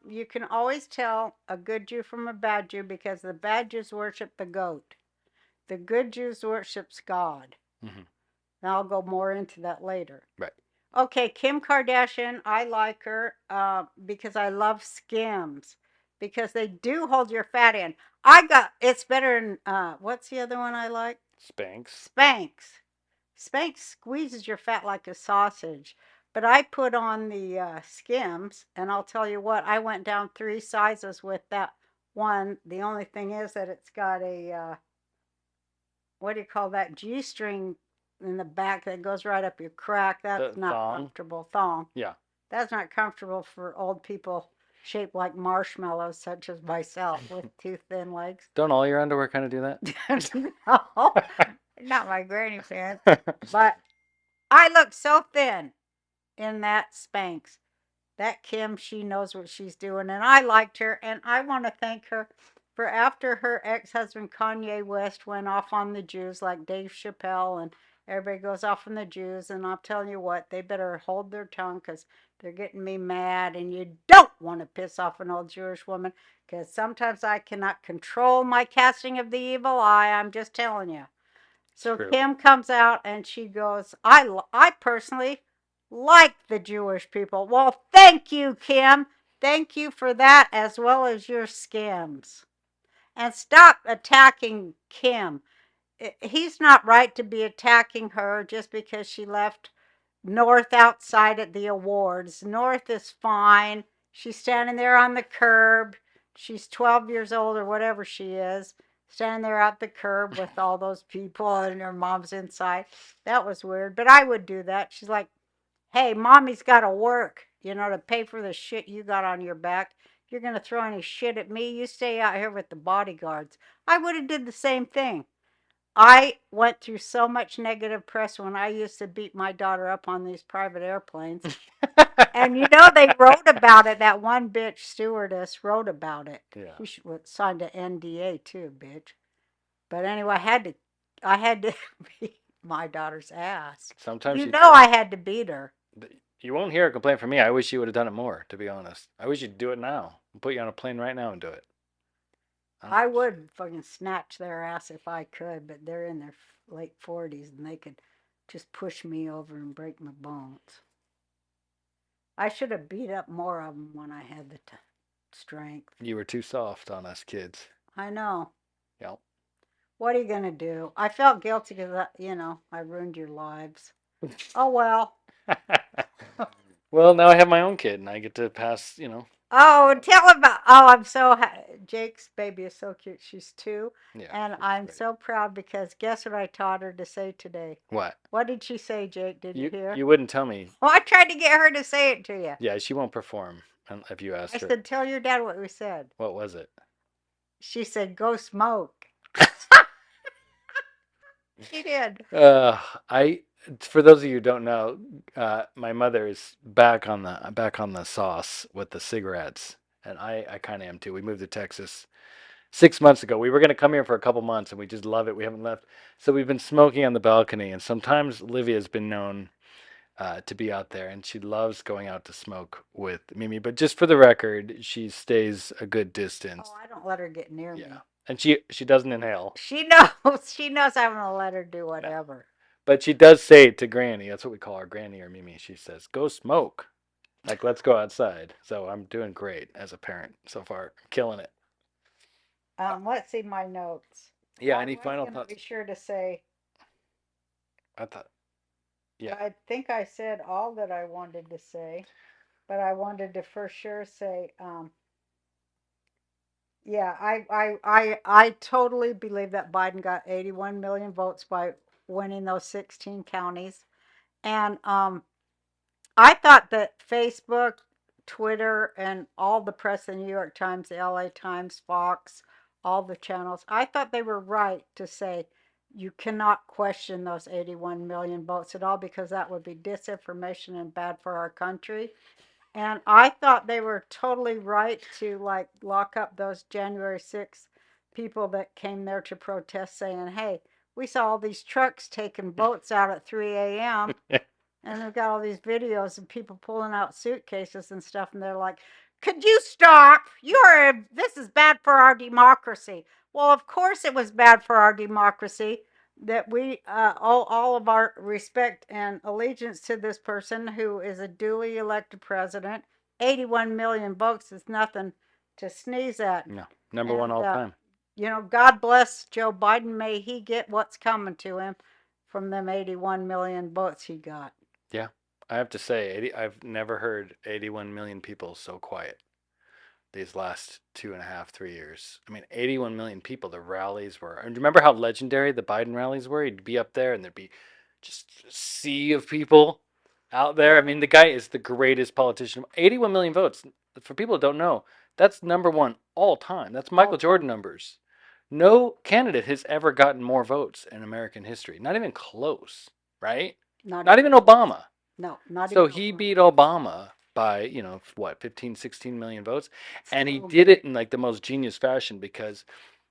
you can always tell a good Jew from a bad Jew because the bad Jews worship the goat. The good Jews worships God. Mm-hmm. And I'll go more into that later. Right. Okay, Kim Kardashian, I like her because I love Skims because they do hold your fat in. It's better than, what's the other one I like? Spanx. Spanx. Spanx squeezes your fat like a sausage. But I put on the Skims, and I'll tell you what, I went down 3 sizes with that one. The only thing is that it's got a, what do you call that, G-string in the back that goes right up your crack. That's not thong? Comfortable. Thong. Yeah. That's not comfortable for old people shaped like marshmallows, such as myself, with too thin legs. Don't all your underwear kind of do that? No, not my granny pants. But I look so thin in that Spanx. That Kim, she knows what she's doing, and I liked her, and I want to thank her for after her ex-husband Kanye West went off on the Jews like Dave Chappelle, and everybody goes off on the Jews, and I'll tell you what, they better hold their tongue because they're getting me mad, and you don't want to piss off an old Jewish woman because sometimes I cannot control my casting of the evil eye. I'm just telling you. So True. Kim comes out and she goes, I personally like the Jewish people. Well, thank you, Kim. Thank you for that as well as your Skims. And stop attacking Kim. He's not right to be attacking her just because she left North outside at the awards. North is fine. She's standing there on the curb. She's 12 years old or whatever she is, standing there at the curb with all those people and her mom's inside. That was weird, but I would do that. She's like, hey, mommy's got to work, to pay for the shit you got on your back. If you're going to throw any shit at me, you stay out here with the bodyguards. I would have did the same thing. I went through so much negative press when I used to beat my daughter up on these private airplanes. And they wrote about it. That one bitch stewardess wrote about it. Yeah. We should signed an NDA too, bitch. But anyway, I had to beat my daughter's ass. Sometimes I had to beat her. You won't hear a complaint from me. I wish you would have done it more, to be honest. I wish you'd do it now. I'll put you on a plane right now and do it. I would fucking snatch their ass if I could, but they're in their late 40s and they could just push me over and break my bones. I should have beat up more of them when I had the strength. You were too soft on us kids. I know. Yep. What are you going to do? I felt guilty because, I ruined your lives. Oh, well. Well, now I have my own kid and I get to pass, Oh, tell about. Oh, Jake's baby is so cute. She's 2. Yeah, and I'm so proud because guess what I taught her to say today? What? What did she say, Jake? Did you hear? You wouldn't tell me. Well, I tried to get her to say it to you. Yeah, she won't perform if you asked her. I said, tell your dad what we said. What was it? She said, go smoke. She did. For those of you who don't know, my mother is back on the sauce with the cigarettes, and I kind of am too. We moved to Texas 6 months ago. We were going to come here for a couple months, and we just love it. We haven't left, so we've been smoking on the balcony. And sometimes Livia has been known to be out there, and she loves going out to smoke with Mimi. But just for the record, she stays a good distance. Oh, I don't let her get near me. And she doesn't inhale. She knows. She knows I'm gonna let her do whatever. But she does say it to Granny. That's what we call her, Granny or Mimi. She says, "Go smoke." Like, let's go outside. So I'm doing great as a parent so far. Killing it. Let's see my notes. Yeah, any final thoughts? Be sure to say. I thought. Yeah. I think I said all that I wanted to say, but I wanted to for sure say, yeah, I totally believe that Biden got 81 million votes by winning those 16 counties. And I thought that Facebook, Twitter, and all the press, the New York Times, the LA Times, Fox, all the channels, I thought they were right to say you cannot question those 81 million votes at all because that would be disinformation and bad for our country. And I thought they were totally right to like lock up those January 6th people that came there to protest saying, hey, we saw all these trucks taking votes out at 3 a.m. And they've got all these videos of people pulling out suitcases and stuff, and they're like, "Could you stop? This is bad for our democracy." Well, of course it was bad for our democracy that we all of our respect and allegiance to this person who is a duly elected president. 81 million votes is nothing to sneeze at. No, number one all time. You know, God bless Joe Biden. May he get what's coming to him from them 81 million votes he got. Yeah, I have to say, I've never heard 81 million people so quiet these last 2.5, 3 years. I mean, 81 million people. The rallies were. And remember how legendary the Biden rallies were? He'd be up there, and there'd be just a sea of people out there. I mean, the guy is the greatest politician. 81 million votes. For people who don't know, that's number one all time. That's Michael Jordan numbers. No candidate has ever gotten more votes in American history. Not even close, right? Not even Obama. No, not So even he Obama. beat Obama by, what, 15, 16 million votes? And he did it in like the most genius fashion because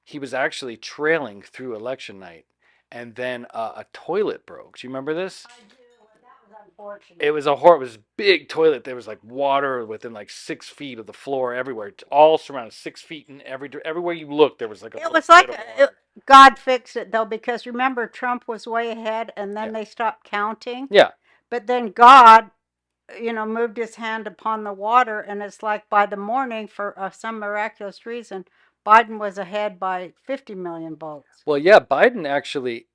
he was actually trailing through election night. And then a toilet broke. Do you remember this? I do, and that was unfortunate. It was it was a big toilet. There was like water within like 6 feet of the floor everywhere. It's all surrounded 6 feet in everywhere you looked. There was like a It little was like bit of water. God fixed it though, because remember Trump was way ahead, and then Yeah. they stopped counting. Yeah. But then God, moved his hand upon the water, and it's like by the morning, for some miraculous reason, Biden was ahead by 50 million votes. Well, yeah, Biden actually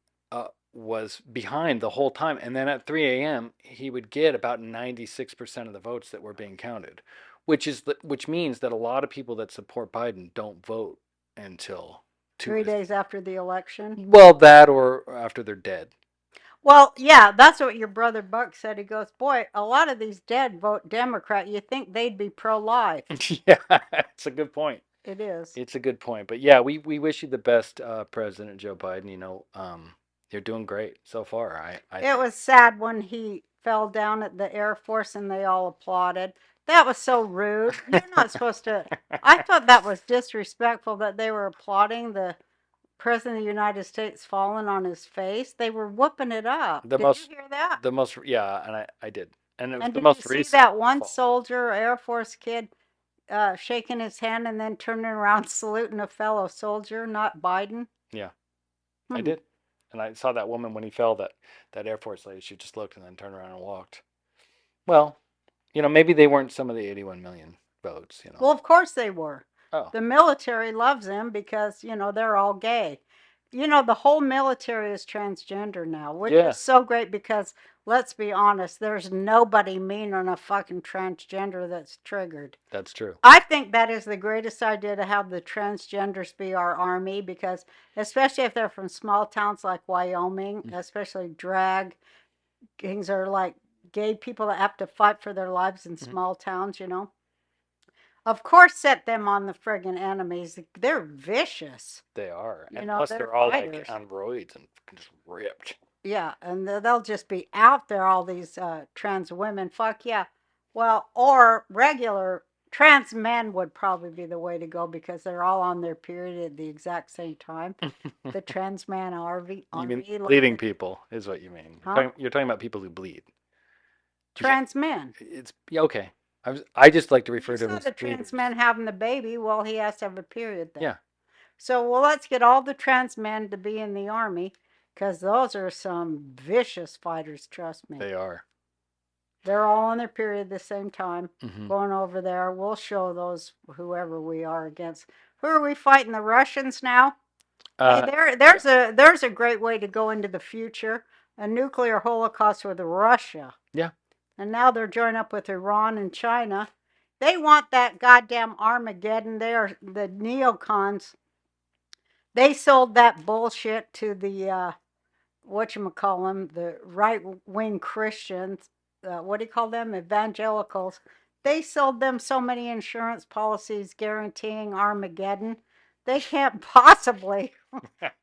was behind the whole time, and then at 3 a.m. he would get about 96% of the votes that were being counted, which means that a lot of people that support Biden don't vote until 3 days after the election. well, that or after they're dead. Well, yeah, that's what your brother Buck said. He goes, boy, a lot of these dead vote Democrat. You think they'd be pro-life. Yeah, it's a good point. It is. It's a good point. But yeah, we wish you the best, President Joe Biden. You're doing great so far. It was sad when he fell down at the Air Force and they all applauded. That was so rude. You're not supposed to. I thought that was disrespectful that they were applauding the President of the United States falling on his face. They were whooping it up. Did you hear that? Yeah, and I did. And it was And the did most you see recent that one fall. soldier, Air Force kid, shaking his hand and then turning around saluting a fellow soldier, not Biden? Yeah, I did. And I saw that woman when he fell, that Air Force lady, she just looked and then turned around and walked. Well, maybe they weren't some of the 81 million votes, Well, of course they were. Oh. The military loves them because, they're all gay. The whole military is transgender now, which Yeah. is so great because, let's be honest, there's nobody mean on a fucking transgender that's triggered. That's true. I think that is the greatest idea, to have the transgenders be our army, because especially if they're from small towns like Wyoming, especially drag kings are like gay people that have to fight for their lives in small towns, Of course, set them on the friggin' enemies. They're vicious. They are. And Plus they're all fighters. Like on roids and just ripped. Yeah, and they'll just be out there, all these trans women. Fuck yeah. Well, or regular trans men would probably be the way to go, because they're all on their period at the exact same time. The trans man RV. You mean bleeding people is what you mean. Huh? You're talking about people who bleed. Trans men. It's okay. I just like to refer to them as the trans men having the baby. Well, he has to have a period then. Yeah. So, let's get all the trans men to be in the army, because those are some vicious fighters, trust me. They are. They're all on their period at the same time, going over there. We'll show those, whoever we are against. Who are we fighting? The Russians now? Hey, there's a great way to go into the future. A nuclear holocaust with Russia. Yeah. And now they're joining up with Iran and China. They want that goddamn Armageddon. They are the neocons. They sold that bullshit to the whatchamacallem, the right-wing Christians, what do you call them? Evangelicals. They sold them so many insurance policies guaranteeing Armageddon. They can't possibly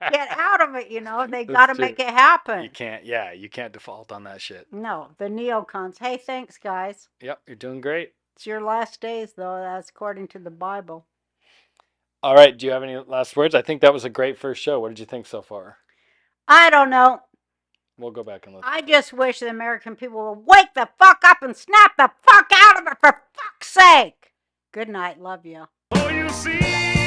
get out of it, They got to That's true. make it happen. You can't default on that shit. No, the neocons. Hey, thanks, guys. Yep, you're doing great. It's your last days, though. That's according to the Bible. All right, do you have any last words? I think that was a great first show. What did you think so far? I don't know. We'll go back and listen. I just wish the American people would wake the fuck up and snap the fuck out of it, for fuck's sake. Good night. Love you. Oh, you see.